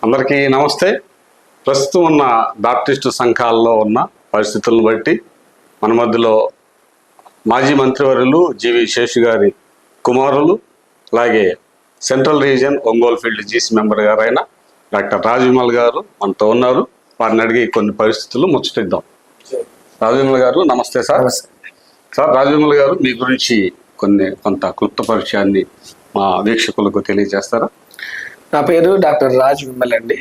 అందరికీ నమస్తే. ప్రస్తుతం ఉన్న బాప్టిస్టు సంఘాల్లో ఉన్న పరిస్థితులను బట్టి మన మధ్యలో మాజీ మంత్రివర్యులు జీవి శేషు గారి కుమారులు, అలాగే central region Ongole field GC member గారైన డాక్టర్ రాజవిమల్ గారు మనతో ఉన్నారు. వారిని అడిగి కొన్ని పరిస్థితులు ముచ్చటిద్దాం. రాజవిమల్ గారు నమస్తే సార్. సార్ రాజవిమల్ గారు, మీ గురించి కొంత క్లుప్త పరిచయాన్ని మా వీక్షకులకు తెలియజేస్తారా? నా పేరు డాక్టర్ రాజ్ విమల్ అండి.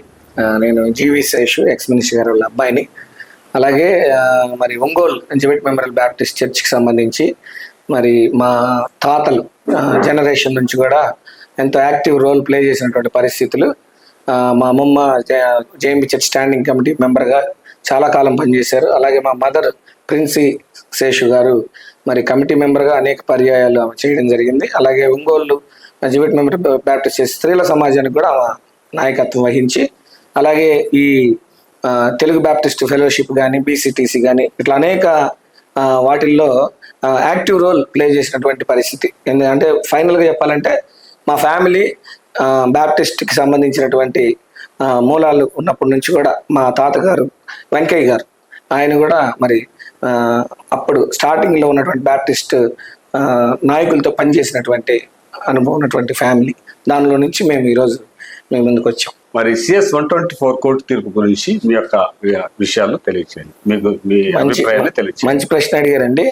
నేను జీవి శేషు ఎక్స్ మినిస్టర్ గారి వాళ్ళ అబ్బాయిని. అలాగే మరి ఒంగోలు జెవిట్ మెమోరియల్ బ్యాప్టిస్ట్ చర్చ్కి సంబంధించి మరి మా తాతలు జనరేషన్ నుంచి కూడా ఎంతో యాక్టివ్ రోల్ ప్లే చేసినటువంటి పరిస్థితులు. మా అమ్మమ్మ జేఎంబీ చర్చ్ స్టాండింగ్ కమిటీ మెంబర్గా చాలా కాలం పనిచేశారు. అలాగే మా మదర్ ప్రిన్సీ శేషు గారు మరి కమిటీ మెంబర్గా అనేక పర్యాయాలు చేయడం జరిగింది. అలాగే ఒంగోలు జెవిట్ మెమోరియల్ బ్యాప్టిస్ట్ చర్చ్ స్త్రీల సమాజానికి కూడా నాయకత్వం వహించి, అలాగే ఈ తెలుగు బ్యాప్టిస్ట్ ఫెలోషిప్ కానీ బీసీటీసీ కానీ ఇట్లా అనేక వాటిల్లో యాక్టివ్ రోల్ ప్లే చేసినటువంటి పరిస్థితి. ఎందుకంటే ఫైనల్గా చెప్పాలంటే మా ఫ్యామిలీ బ్యాప్టిస్ట్కి సంబంధించినటువంటి మూలాలు ఉన్నప్పటి నుంచి కూడా మా తాతగారు వెంకయ్య గారు ఆయన కూడా మరి అప్పుడు స్టార్టింగ్లో ఉన్నటువంటి బ్యాప్టిస్ట్ నాయకులతో పనిచేసినటువంటి అనుభవం ఉన్నటువంటి ఫ్యామిలీ. దానిలో నుంచి మేము ఈరోజు ముందుకు వచ్చాం. మరి CS 124 కోర్టు తీర్పు గురించి మీ యొక్క విషయాలు తెలియచేయండి, మీ అభిప్రాయాన్ని తెలియచేయండి. మంచి ప్రశ్న అడిగారండి.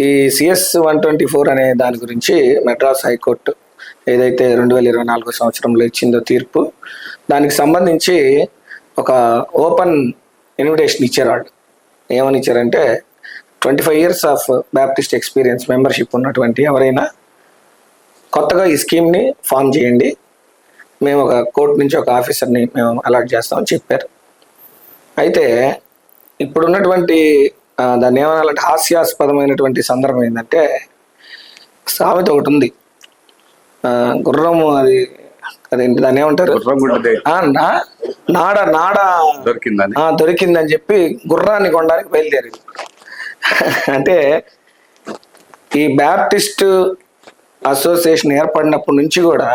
ఈ CS 124 అనే దాని గురించి మెడ్రాస్ హైకోర్టు ఏదైతే 2024 సంవత్సరంలో ఇచ్చిందో తీర్పు, దానికి సంబంధించి ఒక ఓపెన్ ఇన్విటేషన్ ఇచ్చారు. వాళ్ళు ఏమని ఇచ్చారంటే 25 years of Baptist experience membership ఉన్నటువంటి ఎవరైనా కొత్తగా ఈ స్కీమ్ని ఫామ్ చేయండి, మేము ఒక కోర్టు నుంచి ఒక ఆఫీసర్ని మేము అలాట్ చేస్తామని చెప్పారు. అయితే ఇప్పుడున్నటువంటి దాన్ని ఏమనాలంటే హాస్యాస్పదమైనటువంటి సందర్భం ఏంటంటే, సామెత ఒకటి ఉంది, గుర్రం అదేంటి దాన్ని ఏమంటారు, నాడ దొరికిందని చెప్పి గుర్రాన్ని కొనడానికి బయలుదేరింది. అంటే ఈ బ్యాప్టిస్ట్ అసోసియేషన్ ఏర్పడినప్పటి నుంచి కూడా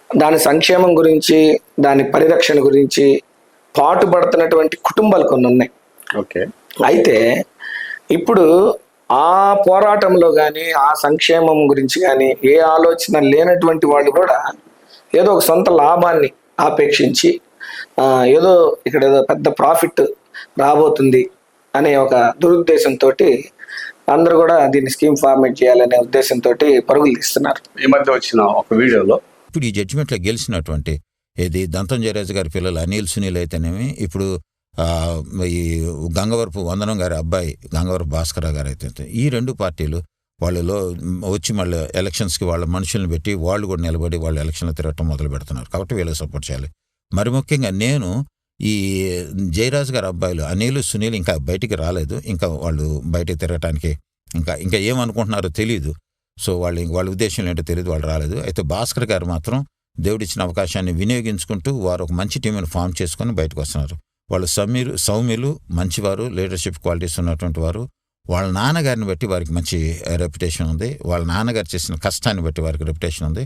దాని సంక్షేమం గురించి, దాని పరిరక్షణ గురించి పాటుపడుతున్నటువంటి కుటుంబాలు కొన్ని ఉన్నాయి. అయితే ఇప్పుడు ఆ పోరాటంలో కానీ ఆ సంక్షేమం గురించి కానీ ఏ ఆలోచన లేనటువంటి వాళ్ళు కూడా ఏదో ఒక సొంత లాభాన్ని ఆపేక్షించి ఏదో ఇక్కడ ఏదో పెద్ద ప్రాఫిట్ రాబోతుంది అనే ఒక దురుద్దేశంతో అందరూ కూడా దీన్ని స్కీమ్ ఫార్మేట్ చేయాలనే ఉద్దేశంతో పరుగులు తీస్తున్నారు. ఈ మధ్య వచ్చిన ఒక వీడియోలో ఇప్పుడు ఈ జడ్జిమెంట్లో గెలిచినటువంటి ఇది దంతం జయరాజు గారి పిల్లలు అనిల్ సునీల్ అయితేనేమి, ఇప్పుడు ఈ గంగవరపు వందనం గారి అబ్బాయి గంగవరపు భాస్కర గారు అయితే, ఈ రెండు పార్టీలు వాళ్ళలో వచ్చి మళ్ళీ ఎలక్షన్స్కి వాళ్ళ మనుషులను పెట్టి వాళ్ళు కూడా నిలబడి వాళ్ళు ఎలక్షన్లు తిరగటం మొదలు పెడుతున్నారు. కాబట్టి వీళ్ళకి సపోర్ట్ చేయాలి. మరి ముఖ్యంగా నేను ఈ జయరాజు గారి అబ్బాయిలు అనిల్ సునీల్ ఇంకా బయటికి రాలేదు, ఇంకా వాళ్ళు బయటికి తిరగటానికి ఇంకా ఏమనుకుంటున్నారో తెలియదు. సో వాళ్ళ ఉద్దేశం ఏంటో తెలియదు, వాళ్ళు రాలేదు. అయితే భాస్కర్ గారు మాత్రం దేవుడిచ్చిన అవకాశాన్ని వినియోగించుకుంటూ వారు ఒక మంచి టీంని ఫామ్ చేసుకొని బయటకు వస్తున్నారు. వాళ్ళు సౌమ్యులు, మంచివారు, లీడర్షిప్ క్వాలిటీస్ ఉన్నటువంటి వారు. వాళ్ళ నాన్నగారిని బట్టి వారికి మంచి రెప్యుటేషన్ ఉంది, వాళ్ళ నాన్నగారు చేసిన కష్టాన్ని బట్టి వారికి రెప్యుటేషన్ ఉంది.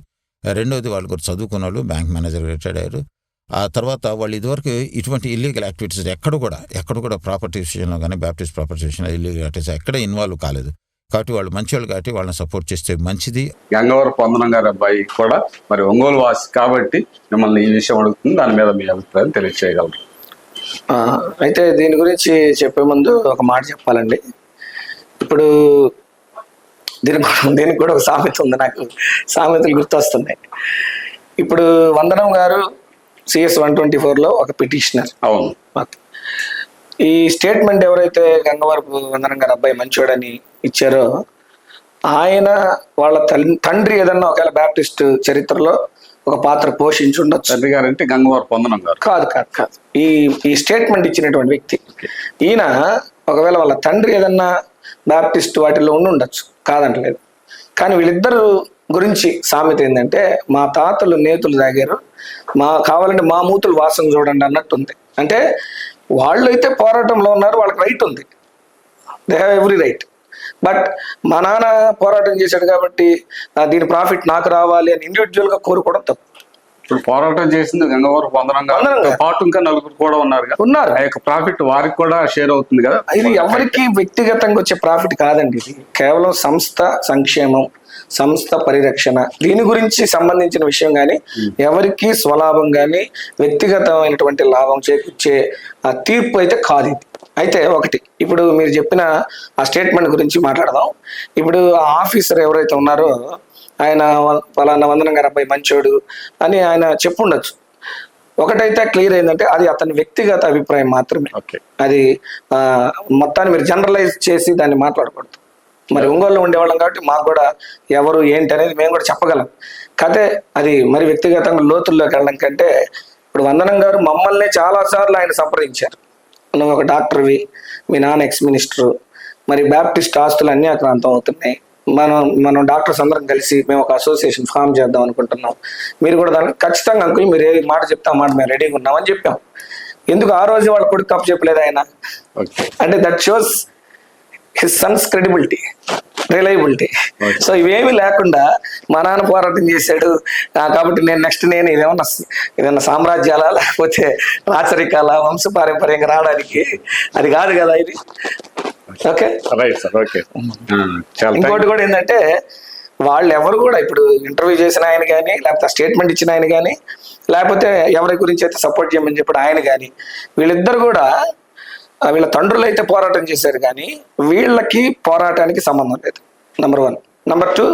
రెండోది వాళ్ళు కూడా చదువుకున్న వాళ్ళు, బ్యాంక్ మేనేజర్ రిటైర్డ్ అయ్యారు. ఆ తర్వాత వాళ్ళు ఇదివరకు ఇటువంటి ఇల్లీగల్ యాక్టివిటీస్ ఎక్కడ కూడా ప్రాపర్టీ విషయంలో కానీ బ్యాప్టిస్ట్ ప్రాపర్టీ విషయంలో ఇల్లీగల్ యాక్టివిటీస్ ఎక్కడ ఇన్వాల్వ్ కాలేదు. కాబట్టి వాళ్ళు మంచివాళ్ళు, కాబట్టి వాళ్ళని సపోర్ట్ చేస్తే మంచిది. గంగవరపు వందనం గారి అబ్బాయి కూడా మరి ఒంగోలు వాసి కాబట్టి మిమ్మల్ని ఈ విషయం అడుగుతుంది, దాని మీద మీ అభిప్రాయం తెలియచేయగలరు. అయితే దీని గురించి చెప్పే ముందు ఒక మాట చెప్పాలండి. ఇప్పుడు దీనికి కూడా ఒక సామెత ఉంది, నాకు సామెతలు గుర్తొస్తున్నాయి. ఇప్పుడు వందనం గారు CS 124లో ఒక పిటిషనర్. అవును. ఈ స్టేట్మెంట్ ఎవరైతే గంగవరపు వందనం గారు అబ్బాయి మంచోడని ఇచ్చారో ఆయన వాళ్ళ తండ్రి ఏదన్నా ఒకవేళ బ్యాప్టిస్ట్ చరిత్రలో ఒక పాత్ర పోషించి ఉండొచ్చు. తండ్రి గారు అంటే గంగవరపు వందనం గారు కాదు. ఈ స్టేట్మెంట్ ఇచ్చినటువంటి వ్యక్తి ఈయన ఒకవేళ వాళ్ళ తండ్రి ఏదన్నా బ్యాప్టిస్ట్ వాటిల్లో ఉండొచ్చు, కాదంటలేదు. కానీ వీళ్ళిద్దరు గురించి సామెత ఏంటంటే, మా తాతలు నేతులు తాగారు, కావాలంటే మా మూతులు వాసన చూడండి అన్నట్టుంది. అంటే వాళ్ళు అయితే పోరాటంలో ఉన్నారు, వాళ్ళకి రైట్ ఉంది, they have every right. But మా నాన్న పోరాటం చేశాడు కాబట్టి దీని ప్రాఫిట్ నాకు రావాలి అని ఇండివిజువల్గా కోరుకోవడం తప్పు. ఇప్పుడు పోరాటం చేసింది గంగవరపు వందనం గారితో పాటు ఇంకా నలుగురు కూడా ఉన్నారు. ఆ యొక్క ప్రాఫిట్ వారికి కూడా షేర్ అవుతుంది కదా. ఇది ఎవరికి వ్యక్తిగతంగా వచ్చే ప్రాఫిట్ కాదండి, ఇది కేవలం సంస్థ సంక్షేమం, సంస్థ పరిరక్షణ, దీని గురించి సంబంధించిన విషయం. కానీ ఎవరికి స్వలాభం కానీ వ్యక్తిగతమైనటువంటి లాభం చేకూర్చే తీర్పు అయితే కాదు ఇది. అయితే ఒకటి, ఇప్పుడు మీరు చెప్పిన ఆ స్టేట్మెంట్ గురించి మాట్లాడదాం. ఇప్పుడు ఆ ఆఫీసర్ ఎవరైతే ఉన్నారో ఆయన పలానా వందనం గారి అబ్బాయి మంచోడు అని ఆయన చెప్పుండొచ్చు. ఒకటైతే క్లియర్ అయిందంటే అది అతని వ్యక్తిగత అభిప్రాయం మాత్రమే. అది మొత్తాన్ని మీరు జనరలైజ్ చేసి దాన్ని మాట్లాడకూడదు. మరి ఒంగోలులో ఉండేవాళ్ళం కాబట్టి మాకు కూడా ఎవరు ఏంటి అనేది మేము కూడా చెప్పగలం. కదే అది మరి వ్యక్తిగతంగా లోతుల్లోకి వెళ్ళడం కంటే, ఇప్పుడు వందనం గారు మమ్మల్ని చాలాసార్లు ఆయన సంప్రదించారు. నువ్వు ఒక డాక్టర్వి, మీ నాన్న ఎక్స్ మినిస్టరు, మరి బ్యాప్టిస్ట్ ఆస్తులు అన్నీ అక్రాంతం అవుతున్నాయి, మనం డాక్టర్స్ అందరం కలిసి మేము ఒక అసోసియేషన్ ఫామ్ చేద్దాం అనుకుంటున్నాం, మీరు కూడా దానికి ఖచ్చితంగా అంకుల్ మీరు ఏ మాట చెప్తే ఆ మాట మేము రెడీగా ఉన్నామని చెప్పాం. ఎందుకు ఆ రోజు వాళ్ళ కొడుకు కప్పు చెప్పలేదు ఆయన అంటే that shows his Sons credibility, reliability. So ఇవేమి లేకుండా మా నాన్న పోరాటం చేశాడు కాబట్టి నేను నెక్స్ట్ నేను ఏదన్నా సామ్రాజ్యాల లేకపోతే రాచరికాల వంశపారంపర్యంగా రావడానికి అది కాదు కదా ఇది. Okay right sir. ఓకే. ఇంకోటి కూడా ఏంటంటే, వాళ్ళు ఎవరు కూడా ఇప్పుడు ఇంటర్వ్యూ చేసిన ఆయన కానీ, లేకపోతే స్టేట్మెంట్ ఇచ్చిన ఆయన కానీ, లేకపోతే ఎవరి గురించి అయితే సపోర్ట్ చేయమని చెప్పాడు ఆయన కానీ, వీళ్ళిద్దరు కూడా వీళ్ళ తండ్రులు అయితే పోరాటం చేశారు కానీ వీళ్ళకి పోరాటానికి సంబంధం లేదు. నెంబర్ 1. నెంబర్ 2,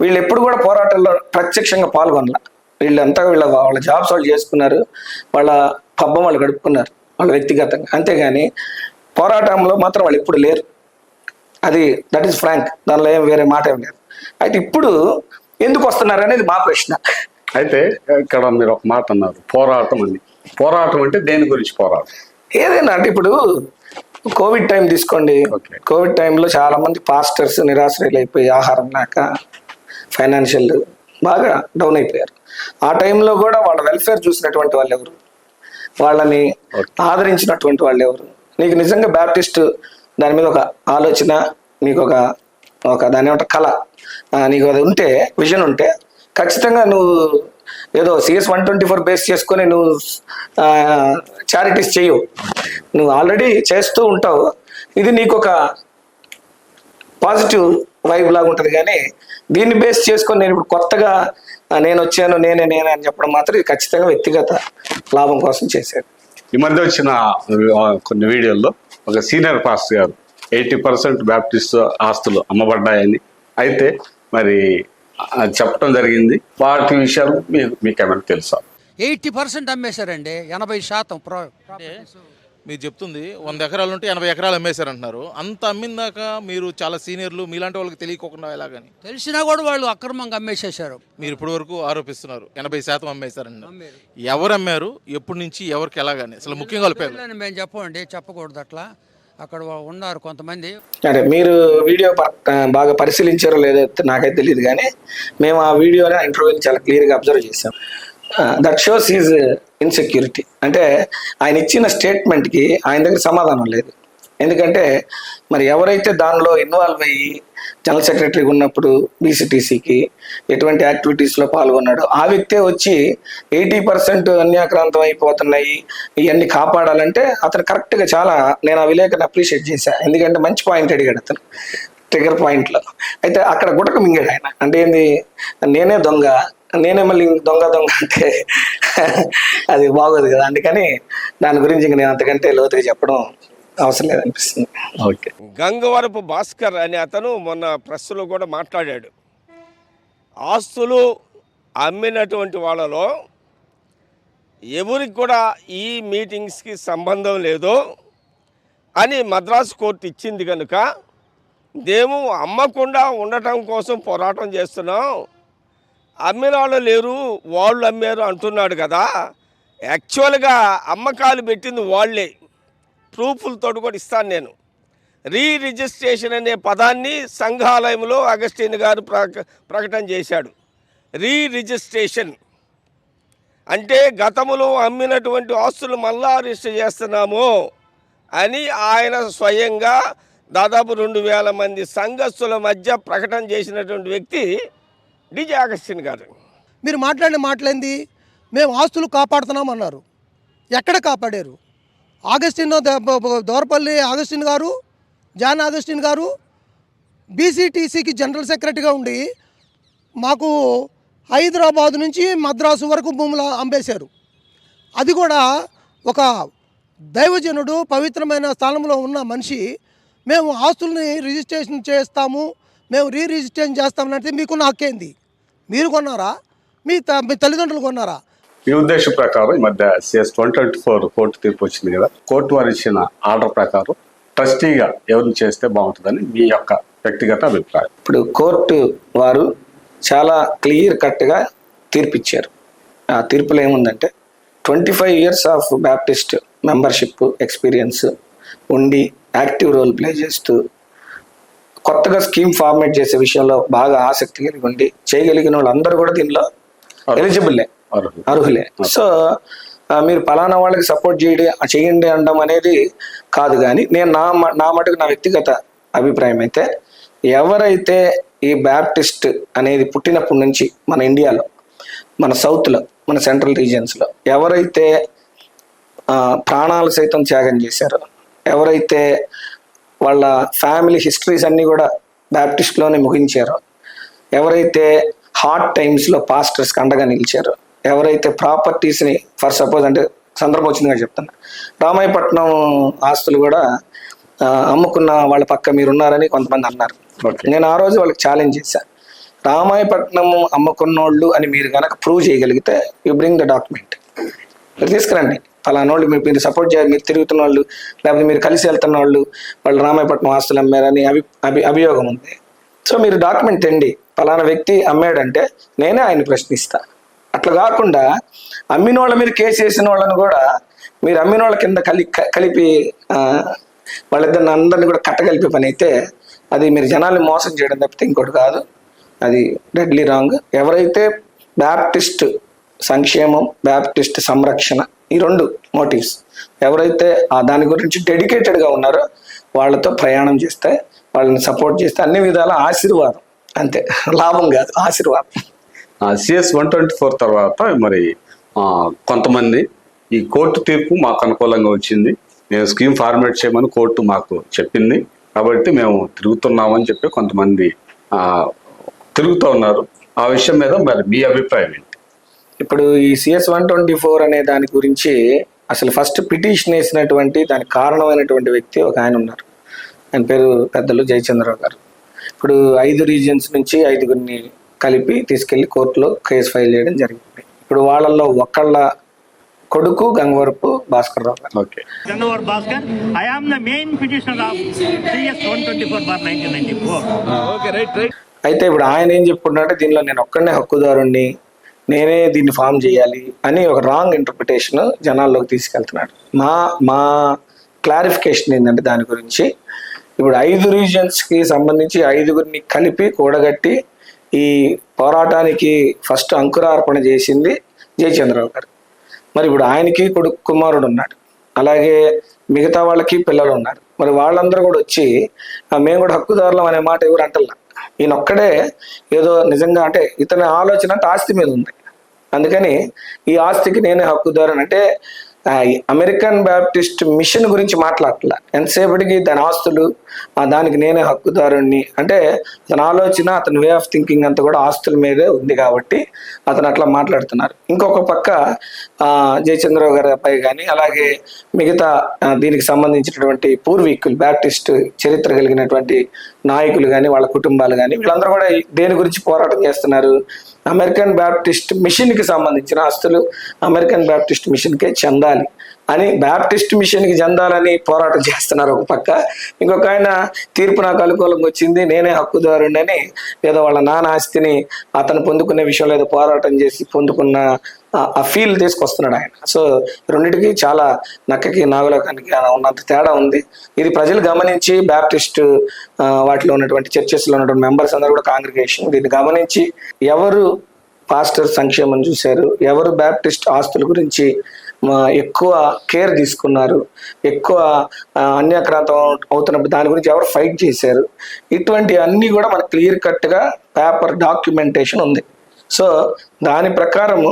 వీళ్ళు ఎప్పుడు కూడా పోరాటంలో ప్రత్యక్షంగా పాల్గొనల. వీళ్ళంతా వాళ్ళ జాబ్స్ వాళ్ళు చేసుకున్నారు, వాళ్ళ పబ్బం వాళ్ళు గడుపుకున్నారు వాళ్ళ వ్యక్తిగతంగా, అంతేగాని పోరాటంలో మాత్రం వాళ్ళు ఎప్పుడు లేరు. అది దట్ ఈస్ ఫ్రాంక్, దానిలో ఏం వేరే మాట ఏం లేదు. అయితే ఇప్పుడు ఎందుకు వస్తున్నారు అనేది మా ప్రశ్న. అయితే ఇక్కడ మీరు ఒక మాట అన్నారు, పోరాటం అని. పోరాటం అంటే దేని గురించి పోరాటం? ఏదైనా అంటే ఇప్పుడు కోవిడ్ టైం తీసుకోండి. కోవిడ్ టైంలో చాలా మంది పాస్టర్స్ నిరాశ్రయులు అయిపోయి ఆహారం లేక ఫైనాన్షియల్ బాగా డౌన్ అయిపోయారు. ఆ టైంలో కూడా వాళ్ళ వెల్ఫేర్ చూసినటువంటి వాళ్ళు ఎవరు, వాళ్ళని ఆదరించినటువంటి వాళ్ళు ఎవరు? నీకు నిజంగా బ్యాప్టిస్ట్ దాని మీద ఒక ఆలోచన, నీకు ఒక దాని ఏమంటే కళ, నీకు అది ఉంటే, విజన్ ఉంటే, ఖచ్చితంగా నువ్వు ఏదో CS 124 బేస్ చేసుకొని నువ్వు చారిటీస్ చేయవు, నువ్వు ఆల్రెడీ చేస్తూ ఉంటావు. ఇది నీకు ఒక పాజిటివ్ వైబ్ లాగా ఉంటుంది. కానీ దీన్ని బేస్ చేసుకొని నేను ఇప్పుడు కొత్తగా నేను వచ్చాను నేనే అని చెప్పడం మాత్రం ఇది ఖచ్చితంగా వ్యక్తిగత లాభం కోసం చేశారు. ఈ మధ్య వచ్చిన కొన్ని వీడియోల్లో ఒక సీనియర్ పాస్టర్ గారు 80% బ్యాప్టిస్ట్ ఆస్తులు అమ్మబడ్డాయని అయితే మరి చెప్పడం జరిగింది. వాటి విషయాలు మీకేమైనా తెలుసా? 80% అమ్మేశారండి, 80%. మీరు చెప్తుంది 100 ఎకరాలు ఉంటే 80 ఎకరాలు అమ్మేశారంటున్నారు. అంత అమ్మిందాక మీరు చాలా సీనియర్లు, మీలాంటి వాళ్ళకి తెలియకోకుండా ఎలాగని? తెలిసినా కూడా వాళ్ళు అక్రమంగా అమ్మేసేశారు. మీరు ఇప్పటి వరకు ఆరోపిస్తున్నారు 80% అమ్మేశారండి. ఎవరు అమ్మారు, ఎప్పటి నుంచి, ఎవరికి, ఎలాగని అసలు ముఖ్యంగా మేము చెప్పండి, చెప్పకూడదు అట్లా. అక్కడ ఉన్నారు కొంతమంది. అదే మీరు వీడియో బాగా పరిశీలించారో లేదో నాకైతే తెలియదు, కానీ మేము ఆ వీడియోని ఇంటర్వ్యూని చాలా క్లియర్గా అబ్జర్వ్ చేసాం. That shows is insecurity. అంటే ఆయన ఇచ్చిన స్టేట్మెంట్కి ఆయన దగ్గర సమాధానం లేదు. ఎందుకంటే మరి ఎవరైతే దానిలో ఇన్వాల్వ్ అయ్యి జనరల్ సెక్రటరీగా ఉన్నప్పుడు BCTCకి ఎటువంటి యాక్టివిటీస్లో పాల్గొన్నాడో ఆ వ్యక్తే వచ్చి 80% అన్యాక్రాంతం అయిపోతున్నాయి ఇవన్నీ కాపాడాలంటే అతను కరెక్ట్గా చాలా, నేను ఆ విలేకరుని అప్రిషియేట్ చేశాను. ఎందుకంటే మంచి పాయింట్ అడిగాడు అతను, ట్రిగర్ పాయింట్లో. అయితే అక్కడ గుడక మింగాడు ఆయన. అంటే ఏంది, నేనే దొంగ, నేనే మళ్ళీ దొంగ అంటే అది బాగోదు కదా. అందుకని దాని గురించి ఇంక నేను అంతకంటే లోతుగా చెప్పడం అవసరం లేదనిపిస్తుంది. ఓకే. గంగవరపు భాస్కర్ అనే అతను మొన్న ప్రెస్లో కూడా మాట్లాడాడు. ఆస్తులు అమ్మినటువంటి వాళ్ళలో ఎవరికి కూడా ఈ మీటింగ్స్కి సంబంధం లేదు అని మద్రాసు కోర్టు ఇచ్చింది కనుక మేము అమ్మకుండా ఉండటం కోసం పోరాటం చేస్తున్నాం, అమ్మిన వాళ్ళు లేరు వాళ్ళు అమ్మారు అంటున్నాడు కదా. యాక్చువల్గా అమ్మకాలు పెట్టింది వాళ్ళే, ప్రూఫ్లతో కూడా ఇస్తాను నేను. రిజిస్ట్రేషన్ అనే పదాన్ని సంఘాలయంలో అగస్టిన్ గారు ప్రకటన చేశాడు. రిజిస్ట్రేషన్ అంటే గతములో అమ్మినటువంటి ఆస్తులు మళ్ళా రిజిస్టర్ చేస్తున్నాము అని ఆయన స్వయంగా దాదాపు 2000 మంది సంఘస్థుల మధ్య ప్రకటన చేసినటువంటి వ్యక్తి DJ అగస్టిన్ గారు. మీరు మాట్లాడిన మాటలేంది, మేము ఆస్తులు కాపాడుతున్నామన్నారు. ఎక్కడ కాపాడారు? దోరపల్లి ఆగస్టిన్ గారు, జాన్ ఆగస్టిన్ గారు బీసీటీసీకి జనరల్ సెక్రటరీగా ఉండి మాకు హైదరాబాద్ నుంచి మద్రాసు వరకు భూములు అమ్మేశారు. అది కూడా ఒక దైవజనుడు పవిత్రమైన స్థానంలో ఉన్న మనిషి మేము ఆస్తుల్ని రిజిస్ట్రేషన్ చేస్తాము, మేము రిజిస్ట్రేషన్ చేస్తామంటే మీకున్న హక్కేంది? మీరు కొన్నారా? మీ తల్లిదండ్రులు కొన్నారా? ఈ ఉద్దేశం ప్రకారం ఈ మధ్య CS 2024 కోర్టు తీర్పు వచ్చింది కదా, కోర్టు వారు ఇచ్చిన ఆర్డర్ ప్రకారం ట్రస్టీగా ఎవరిని చేస్తే బాగుంటుందని మీ యొక్క వ్యక్తిగత అభిప్రాయం? ఇప్పుడు కోర్టు వారు చాలా క్లియర్ కట్గా తీర్పిచ్చారు. ఆ తీర్పులో ఏముందంటే 25 years of Baptist membership experience ఉండి యాక్టివ్ రోల్ ప్లే చేస్తూ కొత్తగా స్కీమ్ ఫార్మేట్ చేసే విషయంలో బాగా ఆసక్తి కలిగి ఉండి చేయగలిగిన వాళ్ళందరూ కూడా దీనిలో ఎలిజిబుల్లే, అర్హులే. సో మీరు పలానా వాళ్ళకి సపోర్ట్ చేయండి అనడం అనేది కాదు. కానీ నేను నా మటుకు నా వ్యక్తిగత అభిప్రాయం అయితే ఎవరైతే ఈ బ్యాప్టిస్ట్ అనేది పుట్టినప్పటి నుంచి మన ఇండియాలో, మన సౌత్లో, మన సెంట్రల్ రీజియన్స్లో ఎవరైతే ప్రాణాలు సైతం త్యాగం చేశారో, ఎవరైతే వాళ్ళ ఫ్యామిలీ హిస్టరీస్ అన్నీ కూడా బ్యాప్టిస్ట్లోనే ముగించారో, ఎవరైతే హార్డ్ టైమ్స్లో పాస్టర్స్కి అండగా నిలిచారో, ఎవరైతే ప్రాపర్టీస్ని ఫర్ సపోజ్ అంటే సందర్భం వచ్చిందిగా చెప్తున్నా, రామాయపట్నం ఆస్తులు కూడా అమ్ముకున్న వాళ్ళ పక్క మీరున్నారని కొంతమంది అన్నారు. నేను ఆ రోజు వాళ్ళకి ఛాలెంజ్ చేశాను, రామాయపట్నం అమ్ముకున్నోళ్ళు అని మీరు కనుక ప్రూవ్ చేయగలిగితే యూ బ్రింగ్ ద డాక్యుమెంట్, తీసుకురండి. ఫలానోళ్ళు మీరు సపోర్ట్ చేయాలి, మీరు తిరుగుతున్న వాళ్ళు లేకపోతే మీరు కలిసి వెళ్తున్న వాళ్ళు రామాయపట్నం ఆస్తులు అమ్మారని అభియోగం ఉంది. సో మీరు డాక్యుమెంట్ తెండి, ఫలానా వ్యక్తి అమ్మాడంటే నేనే ఆయన ప్రశ్నిస్తా. అట్లా కాకుండా అమ్మిన వాళ్ళ మీద కేసు వేసిన వాళ్ళని కూడా మీరు అమ్మిన వాళ్ళ కింద కలిపి వాళ్ళిద్దరిని అందరినీ కూడా కట్టగలిపే పని అయితే అది మీరు జనాల్ని మోసం చేయడం తప్పితే ఇంకోటి కాదు. అది డెడ్లీ రాంగ్. ఎవరైతే బ్యాప్టిస్ట్ సంక్షేమం, బ్యాప్టిస్ట్ సంరక్షణ, ఈ రెండు మోటివ్స్ ఎవరైతే దాని గురించి డెడికేటెడ్గా ఉన్నారో వాళ్ళతో ప్రయాణం చేస్తే, వాళ్ళని సపోర్ట్ చేస్తే అన్ని విధాల ఆశీర్వాదం, అంతే, లాభం కాదు, ఆశీర్వాదం. CS 124 తర్వాత మరి కొంతమంది ఈ కోర్టు తీర్పు మాకు అనుకూలంగా వచ్చింది, మేము స్కీమ్ ఫార్మేట్ చేయమని కోర్టు మాకు చెప్పింది కాబట్టి మేము తిరుగుతున్నామని చెప్పి కొంతమంది తిరుగుతూ ఉన్నారు. ఆ విషయం మీద మరి మీ అభిప్రాయం ఏంటి? ఇప్పుడు ఈ CS 124 అనే దాని గురించి అసలు ఫస్ట్ పిటిషన్ వేసినటువంటి దానికి కారణమైనటువంటి వ్యక్తి ఒక ఆయన ఉన్నారు. ఆయన పేరు పెద్దలు జయచంద్రరావు గారు. ఇప్పుడు 5 రీజియన్స్ నుంచి 5గురిని కలిపి తీసుకెళ్లి కోర్టులో కేసు ఫైల్ చేయడం జరిగింది. ఇప్పుడు వాళ్ళల్లో ఒకళ్ళ కొడుకు గంగవరపు భాస్కర్ రావు గారు. Okay, Gangavaru Bhaskar, I am the main petitioner of CS 124/1994. Okay, right. అయితే ఇప్పుడు ఆయన ఏం చెప్పుకుంటున్నారంటే దీనిలో నేను ఒక్కడనే హక్కుదారుణ్ణి, నేనే దీన్ని ఫామ్ చేయాలి అని ఒక రాంగ్ ఇంటర్ప్రిటేషన్ జనాల్లోకి తీసుకెళ్తున్నాడు. మా క్లారిఫికేషన్ ఏంటంటే దాని గురించి ఇప్పుడు 5 రీజియన్స్కి సంబంధించి 5గురిని కలిపి కూడగట్టి ఈ పోరాటానికి ఫస్ట్ అంకురార్పణ చేసింది జయచంద్రరావు గారు. మరి ఇప్పుడు ఆయనకి కొడుకు కుమారుడు ఉన్నాడు, అలాగే మిగతా వాళ్ళకి పిల్లలు ఉన్నారు. మరి వాళ్ళందరూ కూడా వచ్చి మేము కూడా హక్కుదారులం అనే మాట ఎవరు అంటల్లా. ఈయన ఒక్కడే ఏదో నిజంగా అంటే ఇతని ఆలోచన అంటే ఆస్తి మీద ఉంది, అందుకని ఈ ఆస్తికి నేనే హక్కుదారుని అంటే అమెరికన్ బ్యాప్టిస్ట్ మిషన్ గురించి మాట్లాడట్లా. ఎంతసేపటికి దాని ఆస్తులు, దానికి నేనే హక్కుదారుణ్ణి అంటే అతని ఆలోచన, అతని వే ఆఫ్ థింకింగ్ అంతా కూడా ఆస్తుల మీదే ఉంది కాబట్టి అతను అట్లా మాట్లాడుతున్నారు. ఇంకొక పక్క జయచంద్రరావు గారి అబ్బాయి కానీ అలాగే మిగతా దీనికి సంబంధించినటువంటి పూర్వీకులు, బ్యాప్టిస్ట్ చరిత్ర కలిగినటువంటి నాయకులు కానీ వాళ్ళ కుటుంబాలు కానీ వీళ్ళందరూ కూడా దేని గురించి పోరాటం చేస్తున్నారు? అమెరికన్ బ్యాప్టిస్ట్ మిషన్కి సంబంధించిన ఆస్తులు అమెరికన్ బ్యాప్టిస్ట్ మిషన్కే చెందాలి అని, బ్యాప్టిస్ట్ మిషన్కి చెందాలని పోరాటం చేస్తున్నారు ఒక పక్క. ఇంకొక ఆయన తీర్పు నాకు అనుకూలంగా వచ్చింది, నేనే హక్కుదారుని అని ఏదో వాళ్ళ నాన్న ఆస్తిని అతను పొందుకునే విషయంలో ఏదో పోరాటం చేసి పొందుకున్న ఆ ఫీల్ తీసుకొస్తున్నాడు ఆయన. సో రెండింటికి చాలా నక్కకి నాగులకానికి ఉన్నంత తేడా ఉంది. ఇది ప్రజలు గమనించి బ్యాప్టిస్ట్ వాటిలో ఉన్నటువంటి చర్చెస్లో ఉన్నటువంటి మెంబర్స్ అందరూ కూడా కాంగ్రిగేషన్ దీన్ని గమనించి ఎవరు పాస్టర్ సంక్షేమం చూశారు, ఎవరు బ్యాప్టిస్ట్ ఆస్తుల గురించి ఎక్కువ కేర్ తీసుకున్నారు, ఎక్కువ అన్యాక్రాంతం అవుతున్నప్పుడు దాని గురించి ఎవరు ఫైట్ చేశారు, ఇటువంటి అన్నీ కూడా మనకు క్లియర్ కట్గా పేపర్ డాక్యుమెంటేషన్ ఉంది. సో దాని ప్రకారము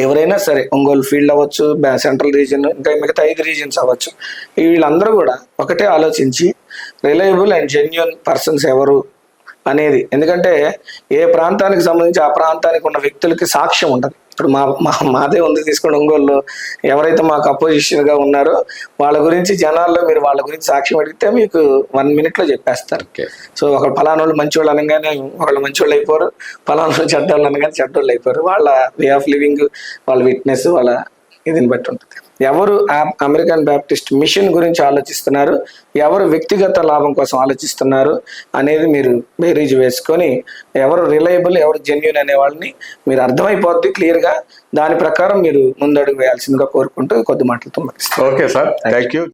ఎవరైనా సరే ఒంగోలు ఫీల్డ్ అవ్వచ్చు, సెంట్రల్ రీజియన్, ఇంకా మిగతా 5 రీజియన్స్ అవ్వచ్చు, వీళ్ళందరూ కూడా ఒకటే ఆలోచించి రిలయబుల్ అండ్ జెన్యున్ పర్సన్స్ ఎవరు అనేది, ఎందుకంటే ఏ ప్రాంతానికి సంబంధించి ఆ ప్రాంతానికి ఉన్న వ్యక్తులకి సాక్ష్యం ఉండదు. ఇప్పుడు మాదే ఉంది తీసుకోండి, ఒంగోలులో ఎవరైతే మాకు అపోజిషన్గా ఉన్నారో వాళ్ళ గురించి జనాల్లో మీరు వాళ్ళ గురించి సాక్ష్యం అడిగితే మీకు 1 minute చెప్పేస్తారు. సో ఒకళ్ళు ఫలానా వాళ్ళు మంచి వాళ్ళు అనగానే వాళ్ళు మంచి వాళ్ళు అయిపోరు, ఫలానా వాళ్ళు చెడ్డవాళ్ళు అనగానే చెడ్డవాళ్ళు అయిపోరు. వాళ్ళ వే ఆఫ్ లివింగ్, వాళ్ళ విట్నెస్, వాళ్ళ ఇదిని బట్టి ఉంటుంది. ఎవరు అమెరికన్ బ్యాప్టిస్ట్ మిషన్ గురించి ఆలోచిస్తున్నారు, ఎవరు వ్యక్తిగత లాభం కోసం ఆలోచిస్తున్నారు అనేది మీరు బేరీజ్ వేసుకొని ఎవరు రిలయబుల్, ఎవరు జెన్యూన్ అనే వాళ్ళని మీరు అర్థమైపోద్ది క్లియర్గా. దాని ప్రకారం మీరు ముందడుగు వేయాల్సిందిగా కోరుకుంటూ కొద్ది మాటలతో ముగిస్తాను. Okay sir, thank you.